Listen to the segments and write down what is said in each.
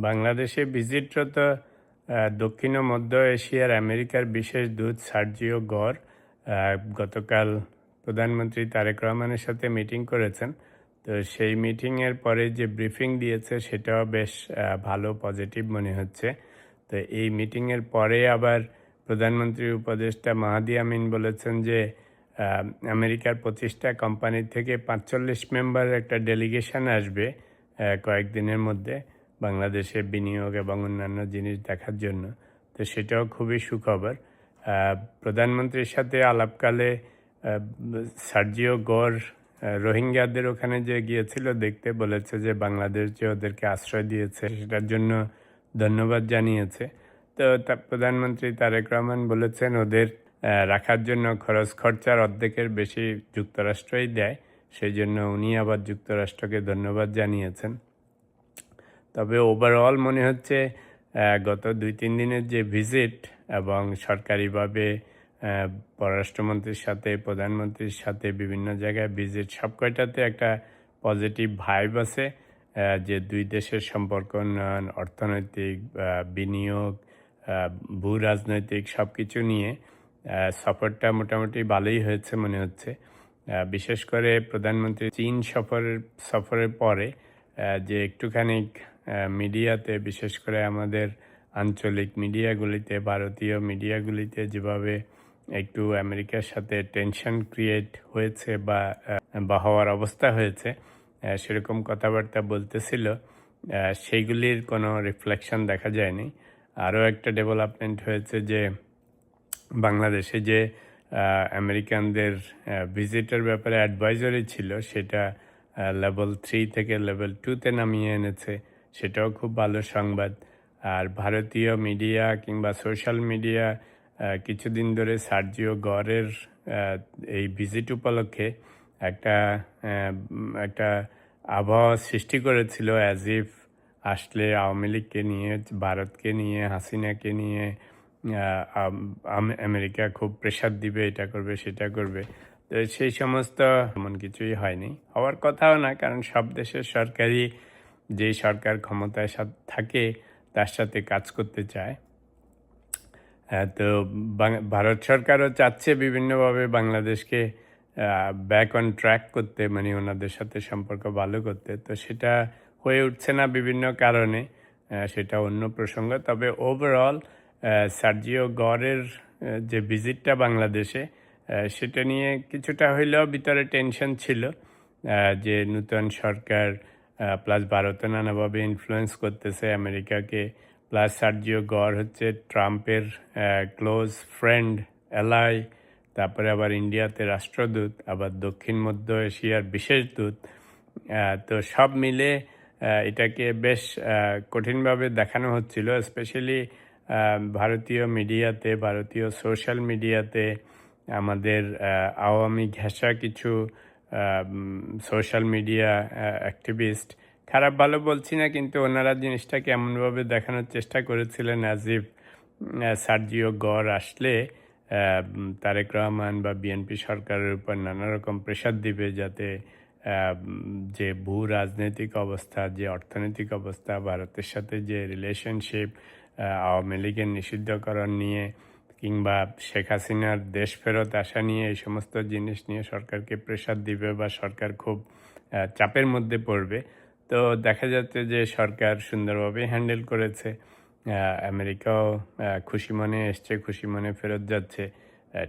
বাংলাদেশে ভিজিটরত দক্ষিণ ও মধ্য এশিয়ার আমেরিকার বিশেষ দূত সার্জিও গর গতকাল প্রধানমন্ত্রী তারেক রহমানের সাথে মিটিং করেছেন। তো সেই মিটিংয়ের পরে যে ব্রিফিং দিয়েছে সেটাও বেশ ভালো, পজিটিভ মনে হচ্ছে। তো এই মিটিংয়ের পরে আবার প্রধানমন্ত্রীর উপদেষ্টা মাহাদি আমিন বলেছেন যে আমেরিকার 25টা কোম্পানি থেকে 45 মেম্বারের একটা ডেলিগেশন আসবে কয়েকদিনের মধ্যে বাংলাদেশে বিনিয়োগ এবং অন্যান্য জিনিস দেখার জন্য। তো সেটাও খুবই সুখবর। প্রধানমন্ত্রীর সাথে আলাপকালে সার্জিও গর রোহিঙ্গাদের ওখানে যে গিয়েছিল দেখতে, বলেছে যে বাংলাদেশ যে ওদেরকে আশ্রয় দিয়েছে সেটার জন্য ধন্যবাদ জানিয়েছে। তো প্রধানমন্ত্রী তারেক রহমান বলেছেন ওদের রাখার জন্য খরচ খরচার অর্ধেকের বেশি যুক্তরাষ্ট্রই দেয়, সেই জন্য উনি আবার যুক্তরাষ্ট্রকে ধন্যবাদ জানিয়েছেন। তবে ওভারঅল মনে হচ্ছে গত 2-3 দিনের যে ভিজিট এবং সরকারিভাবে পররাষ্ট্রমন্ত্রীর সাথে, প্রধানমন্ত্রীর সাথে বিভিন্ন জায়গায় ভিজিট, সব কয়টাতে একটা পজিটিভ ভাইব আছে যে দুই দেশের সম্পর্ক উন্নয়ন, অর্থনৈতিক, বিনিয়োগ, ভূ রাজনৈতিক সব কিছু নিয়ে সফরটা মোটামুটি ভালোই হয়েছে মনে হচ্ছে। বিশেষ করে প্রধানমন্ত্রী চীন সফরের পরে যে একটুখানি মিডিয়াতে, বিশেষ করে আমাদের আঞ্চলিক মিডিয়াগুলিতে, ভারতীয় মিডিয়াগুলিতে যেভাবে একটু আমেরিকার সাথে টেনশন ক্রিয়েট হয়েছে বা হওয়ার অবস্থা হয়েছে, সেরকম কথাবার্তা বলতেছিল, সেইগুলির কোনো রিফ্লেকশন দেখা যায়নি। আরও একটা ডেভেলপমেন্ট হয়েছে যে বাংলাদেশে যে আমেরিকানদের ভিজিটের ব্যাপারে অ্যাডভাইজারি ছিল সেটা লেভেল 3 থেকে লেভেল 2-তে নামিয়ে এনেছে, সেটাও খুব ভালো সংবাদ। আর ভারতীয় মিডিয়া কিংবা সোশ্যাল মিডিয়া কিছুদিন ধরে সার্জিও গরের এই ভিজিট উপলক্ষে একটা একটা আবহাওয়া সৃষ্টি করেছিল, অ্যাজ ইফ আসলে আওয়ামী লীগকে নিয়ে, ভারতকে নিয়ে, হাসিনাকে নিয়ে আমেরিকা খুব প্রেশার দিবে, এটা করবে সেটা করবে। তো সেই সমস্ত এমন কিছুই হয়নি, হওয়ার কথাও না, কারণ সব দেশের সরকারই যেই সরকার ক্ষমতায় থাকে তার সাথে কাজ করতে চায়। তো ভারত সরকারও চাচ্ছে বিভিন্নভাবে বাংলাদেশকে ব্যাক অন ট্র্যাক করতে, মানে ওনাদের সাথে সম্পর্ক ভালো করতে। তো সেটা হয়ে উঠছে না বিভিন্ন কারণে, সেটা অন্য প্রসঙ্গ। তবে ওভারঅল সার্জিও গরের যে ভিজিটটা বাংলাদেশে, সেটা নিয়ে কিছুটা হইলেও ভিতরে টেনশন ছিল যে নূতন সরকার প্লাস ভারতও নানাভাবে ইনফ্লুয়েন্স করতেছে আমেরিকাকে, প্লাস সার্জিও গর হচ্ছে ট্রাম্পের ক্লোজ ফ্রেন্ড, অ্যালাই, তারপরে আবার ইন্ডিয়াতে রাষ্ট্রদূত, আবার দক্ষিণ মধ্য এশিয়ার বিশেষ দূত। তো সব মিলে এটাকে বেশ কঠিনভাবে দেখানো হচ্ছিল, স্পেশালি ভারতীয় মিডিয়াতে, ভারতীয় সোশ্যাল মিডিয়াতে। আমাদের আওয়ামী ঘেঁষা কিছু সোশ্যাল মিডিয়া অ্যাক্টিভিস্ট, খারাপ ভালো বলছি না, কিন্তু ওনারা জিনিসটাকে এমনভাবে দেখানোর চেষ্টা করেছিলেন অ্যাজ ইফ সার্জিও গর আসলে তারেক রহমান বা বিএনপি সরকারের উপর নানা রকম প্রেশার দিবে, যাতে যে ভূ রাজনৈতিক অবস্থা, যে অর্থনৈতিক অবস্থা, ভারতের সাথে যে রিলেশনশিপ, আওয়ামী লীগের নিষিদ্ধকরণ নিয়ে কিংবা শেখ হাসিনার দেশ ফেরত আসা নিয়ে, এই সমস্ত জিনিস নিয়ে সরকারকে প্রেশার দিবে বা সরকার খুব চাপের মধ্যে পড়বে। তো দেখা যাচ্ছে যে সরকার সুন্দরভাবে হ্যান্ডেল করেছে, আমেরিকাও খুশি মনে এসছে, খুশি মনে ফেরত যাচ্ছে।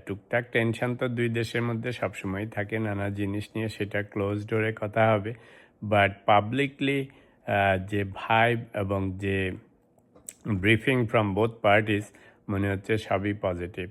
টুকটাক টেনশন তো দুই দেশের মধ্যে সবসময় থাকে নানা জিনিস নিয়ে, সেটা ক্লোজ ডোরে কথা হবে। বাট পাবলিকলি যে ভাইব এবং যে ব্রিফিং ফ্রম বোথ পার্টিস, মনে হচ্ছে সবই পজিটিভ।